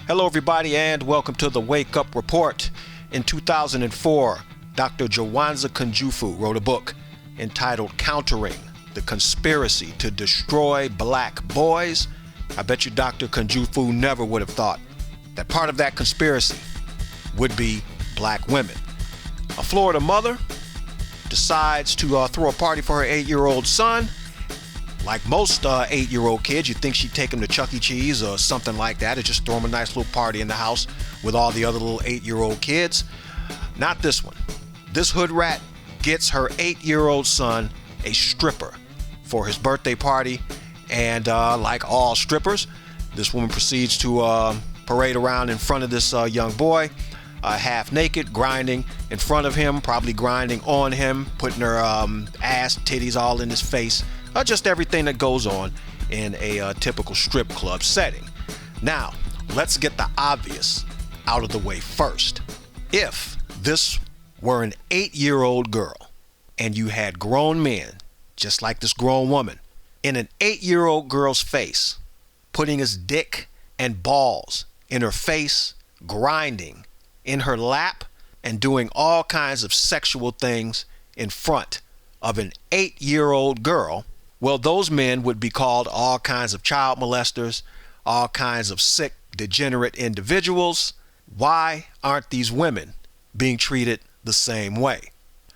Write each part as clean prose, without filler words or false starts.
Hello, everybody, and welcome to the Wake Up Report. In 2004, Dr. Jawanza Kunjufu wrote a book entitled Countering the Conspiracy to Destroy Black Boys. I bet you Dr. Kunjufu never would have thought that part of that conspiracy would be black women. A Florida mother decides to throw a party for her 8-year-old son. Like most 8-year-old kids, you'd think she'd take him to Chuck E. Cheese or something like that, or just throw him a nice little party in the house with all the other little 8-year-old kids. Not this one. This hood rat gets her 8-year-old son a stripper for his birthday party, and like all strippers, this woman proceeds to parade around in front of this young boy, half naked, grinding in front of him, probably grinding on him, putting her ass, titties all in his face. Just everything that goes on in a typical strip club setting. Now, let's get the obvious out of the way first. If this were an 8-year-old girl and you had grown men, just like this grown woman, in an 8-year-old girl's face, putting his dick and balls in her face, grinding in her lap, and doing all kinds of sexual things in front of an 8-year-old girl, well, those men would be called all kinds of child molesters, all kinds of sick, degenerate individuals. Why aren't these women being treated the same way?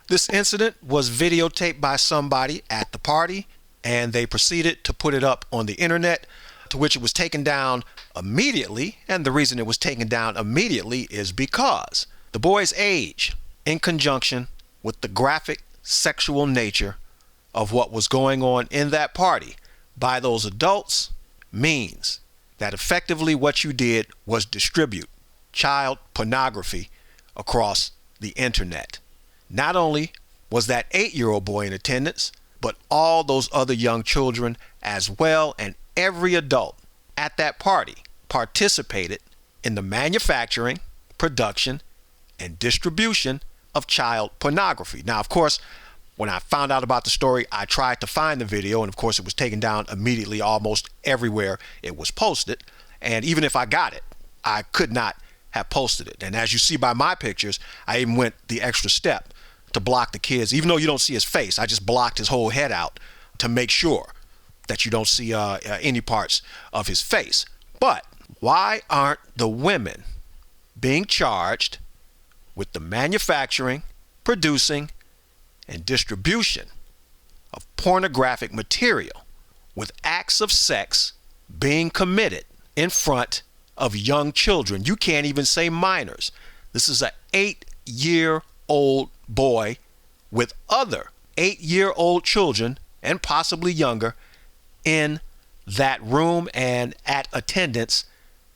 This incident was videotaped by somebody at the party, and they proceeded to put it up on the internet, to which it was taken down immediately. And the reason it was taken down immediately is because the boy's age, in conjunction with the graphic sexual nature of what was going on in that party by those adults, means that effectively what you did was distribute child pornography across the internet. Not only was that 8-year-old boy in attendance, but all those other young children as well, and every adult at that party participated in the manufacturing, production, and distribution of child pornography. Now, of course, when I found out about the story, I tried to find the video, and of course it was taken down immediately almost everywhere it was posted. And even if I got it, I could not have posted it. And as you see by my pictures, I even went the extra step to block the kids. Even though you don't see his face, I just blocked his whole head out to make sure that you don't see any parts of his face. But why aren't the women being charged with the manufacturing, producing, and distribution of pornographic material with acts of sex being committed in front of young children? You can't even say minors. This is an 8-year-old boy with other 8-year-old children and possibly younger in that room and at attendance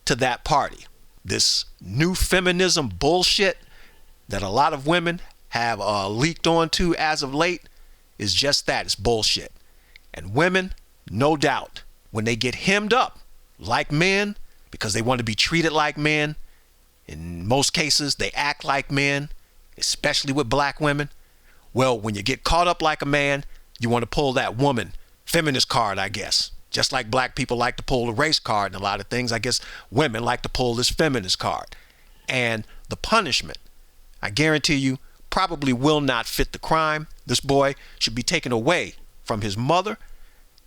to that party. This new feminism bullshit that a lot of women have leaked onto as of late is just that. It's bullshit. And women, no doubt, when they get hemmed up like men because they want to be treated like men, in most cases they act like men, especially with black women. Well, when you get caught up like a man, you want to pull that woman feminist card, I guess. Just like black people like to pull the race card and a lot of things, I guess women like to pull this feminist card. And the punishment, I guarantee you, probably will not fit the crime. This boy should be taken away from his mother,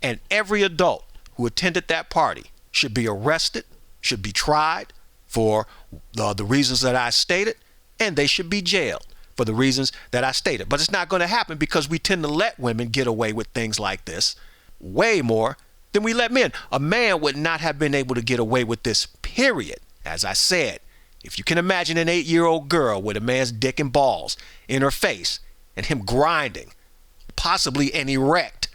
and every adult who attended that party should be arrested, should be tried for the reasons that I stated, and they should be jailed for the reasons that I stated. But it's not going to happen because we tend to let women get away with things like this way more than we let men. A man would not have been able to get away with this, period. As I said, if you can imagine an 8-year-old girl with a man's dick and balls in her face and him grinding, possibly an erect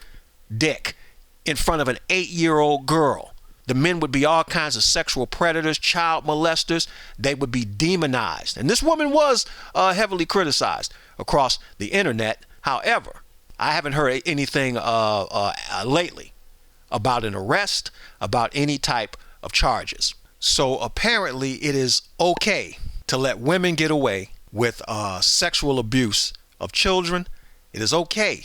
dick in front of an 8-year-old girl, the men would be all kinds of sexual predators, child molesters. They would be demonized. And this woman was heavily criticized across the internet. However, I haven't heard anything lately about an arrest, about any type of charges. So apparently it is okay to let women get away with sexual abuse of children. It is okay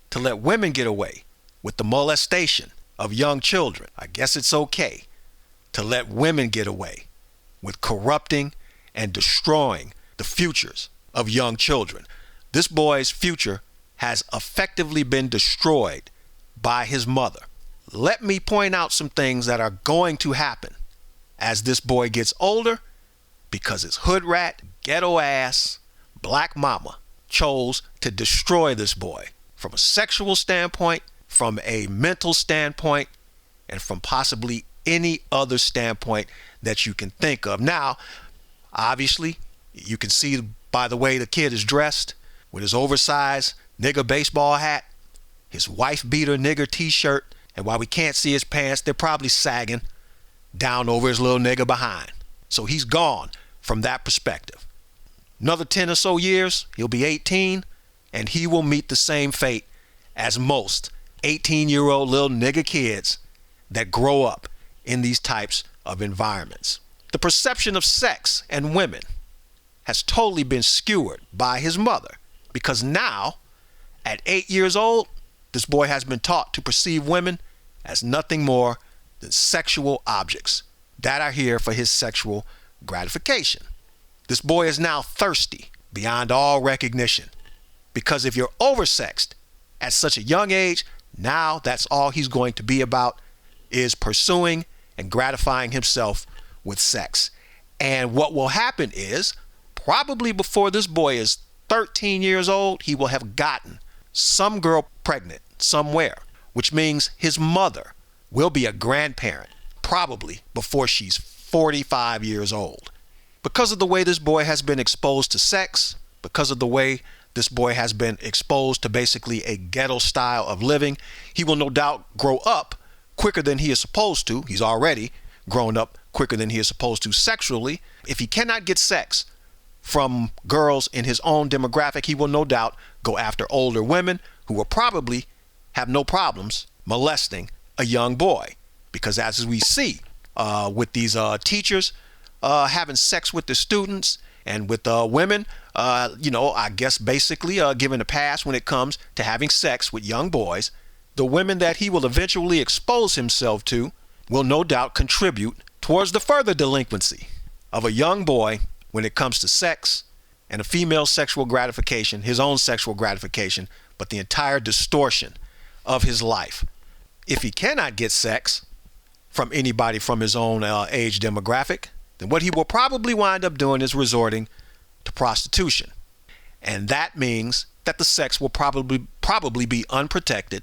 to let women get away with the molestation of young children. I guess it's okay to let women get away with corrupting and destroying the futures of young children. This boy's future has effectively been destroyed by his mother. Let me point out some things that are going to happen as this boy gets older, because his hood rat, ghetto ass, black mama chose to destroy this boy from a sexual standpoint, from a mental standpoint, and from possibly any other standpoint that you can think of. Now, obviously, you can see by the way the kid is dressed, with his oversized nigger baseball hat, his wife beater nigger t-shirt, and while we can't see his pants, they're probably sagging down over his little nigger behind. So he's gone from that perspective. Another 10 or so years, he'll be 18, and he will meet the same fate as most 18-year-old little nigger kids that grow up in these types of environments. The perception of sex and women has totally been skewered by his mother, because now, at 8 years old, this boy has been taught to perceive women as nothing more than sexual objects that are here for his sexual gratification. This boy is now thirsty beyond all recognition, because if you're oversexed at such a young age, now that's all he's going to be about, is pursuing and gratifying himself with sex. And what will happen is, probably before this boy is 13 years old, he will have gotten some girl pregnant somewhere, which means his mother will be a grandparent probably before she's 45 years old. Because of the way this boy has been exposed to sex, because of the way this boy has been exposed to basically a ghetto style of living, he will no doubt grow up quicker than he is supposed to. He's already grown up quicker than he is supposed to sexually. If he cannot get sex from girls in his own demographic, he will no doubt go after older women who will probably have no problems molesting a young boy. Because as we see with these teachers having sex with the students, and with women, I guess basically given a pass when it comes to having sex with young boys, the women that he will eventually expose himself to will no doubt contribute towards the further delinquency of a young boy when it comes to sex and a female sexual gratification, his own sexual gratification, but the entire distortion of his life. If he cannot get sex from anybody from his own age demographic, then what he will probably wind up doing is resorting to prostitution. And that means that the sex will probably be unprotected.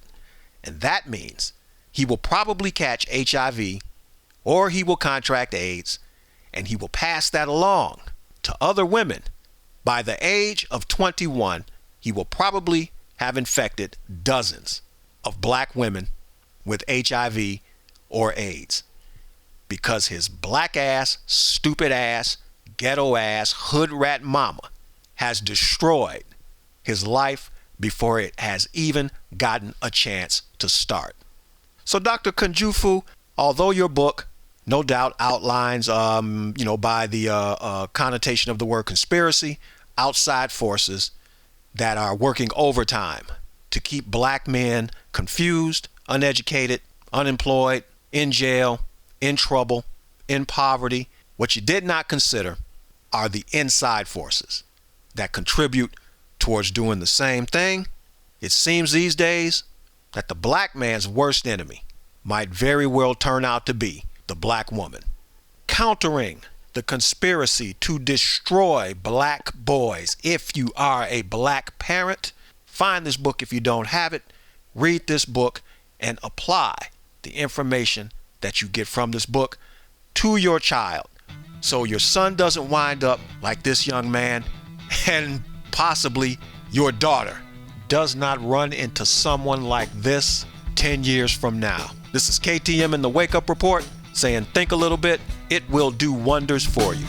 And that means he will probably catch HIV, or he will contract AIDS, and he will pass that along to other women. By the age of 21, he will probably have infected dozens of black women with HIV or AIDS, because his black ass, stupid ass, ghetto ass, hood rat mama has destroyed his life before it has even gotten a chance to start. So Dr. Kunjufu, although your book no doubt outlines, by the connotation of the word conspiracy, outside forces that are working overtime to keep black men confused, uneducated, unemployed, in jail, in trouble, in poverty. What you did not consider are the inside forces that contribute towards doing the same thing. It seems these days that the black man's worst enemy might very well turn out to be the black woman. Countering the conspiracy to destroy black boys. If you are a black parent, find this book if you don't have it. Read this book and apply the information that you get from this book to your child, so your son doesn't wind up like this young man, and possibly your daughter does not run into someone like this 10 years from now. This is KTM in the Wake Up Report saying think a little bit. It will do wonders for you.